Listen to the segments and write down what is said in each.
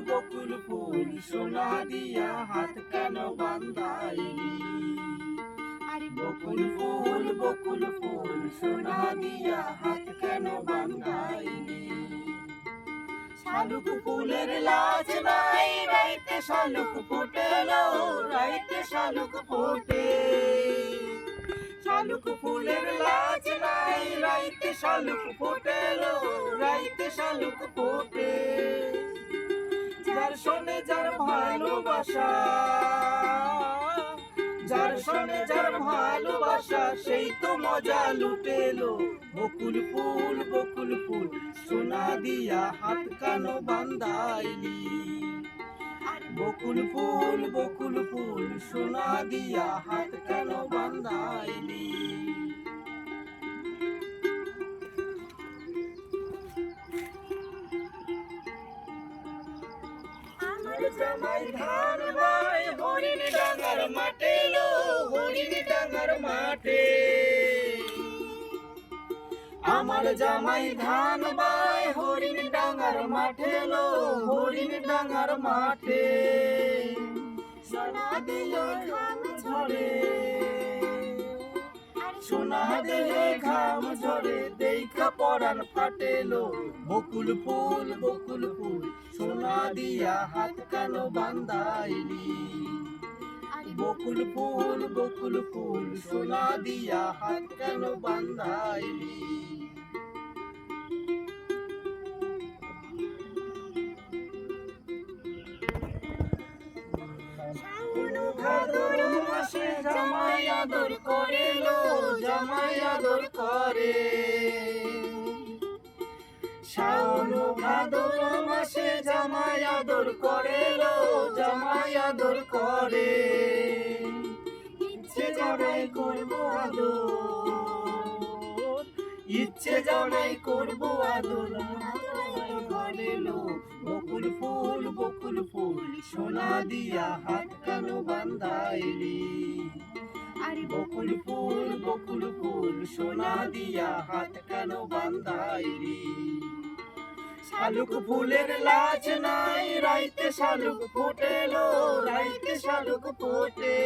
বকুল ফুল সোনা দিয়া হাত কেন বান্ধাইলি? আরে বকুল ফুল সোনা দিয়া হাত কেন বান্ধাইলি? শালুক ফুলের লাজ নাই, রাইতে শালুক ফোটেলো, রাইতে শালুক ফোটে। শালুক ফুলের লাজ নাই, রাইতে শালুক ফোটেলো, রাইতে শালুক ফোটে। যার শোনে যার ভালোবাসা, যার শোনে যার ভালোবাসা, সেই তো মজা লুটেলো। বকুল ফুল সোনা দিয়া হাত কেন বান্ধাইলি? বকুল ফুল সোনা দিয়া হাত কেন বান্ধাইলি? আমার জামাই ধান বাই হরিণ ডাঙ্গার মাঠে লো, হরিণ ডাঙ্গার মাঠে। আমার জামাই ধান বাই হরিণ ডাঙ্গার মাঠে লো, হরিণ ডাঙ্গার মাঠে। সোনা দিলে ঘাম ঝরে, সোনা দিলে ঘাম ঝরে, দেখা পরাণ ফাটেলো। বকুল ফুল সোনা দিয়া হাত কেন বান্ধাইলি? বকুল ফুল সোনা দিয়া হাত কেন বান্ধাইলি? ভাদর মাসে জামাই আদর করে লো, জামাই আদর করে। শাওন ভাদর মাসে জামাই আদর করে লো, জামাই আদর করে। ইচ্ছে জানাই করবো আদর, ইচ্ছে জানাই করবো আদর, ঘরে লো। বকুল ফুল সোনা দিয়া হাত কেন বান্ধাইলি? আরে বকুল ফুল সোনা দিয়া হাত কেন বান্ধাইলি? শালুক ফুলের লাজ নাই, রাইতে শালুক ফোটেলো, রাইতে শালুক ফোটে।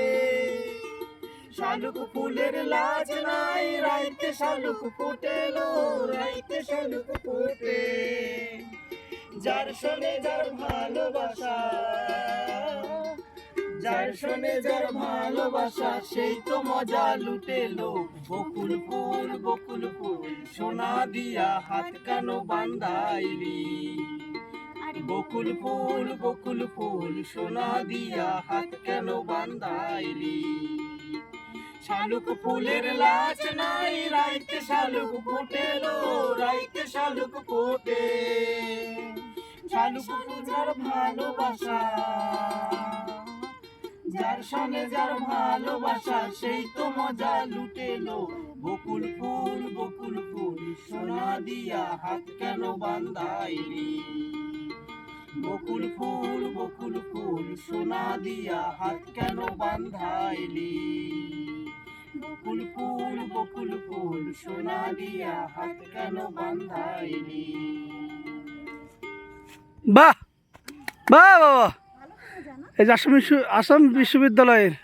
শালুক ফুলের লাজ নাই, রাইতে শালুক ফোটেলো, রাইতে শালুক ফোটে। যার শোনে যার ভালোবাসা, যার শোনে যার ভালোবাসা, সেই তো মজা লুটেলো। বকুল ফুল সোনা দিয়া হাত কেন বান্ধাইলি? বকুল ফুল সোনা দিয়া হাত কেন বান্ধাইলি? শালুক ফুলের লাজ নাই, রাইতে শালুক ফোটেলো, রাইতে শালুক ফোটে। শালুক যার ভালোবাসা, যার শোনে যার ভালোবাসা, সেই তো মজা লুটেলো। বকুল ফুল সোনা দিয়া হাত কেন বান্ধাইলি? বকুল ফুল সোনা দিয়া হাত কেন বান্ধাইলি? বকুল ফুল সোনা দিয়া হাত কেন বান্ধাইলি? বাহ বাহ বাবা, এই যে আসাম বিশ্ববিদ্যালয়ের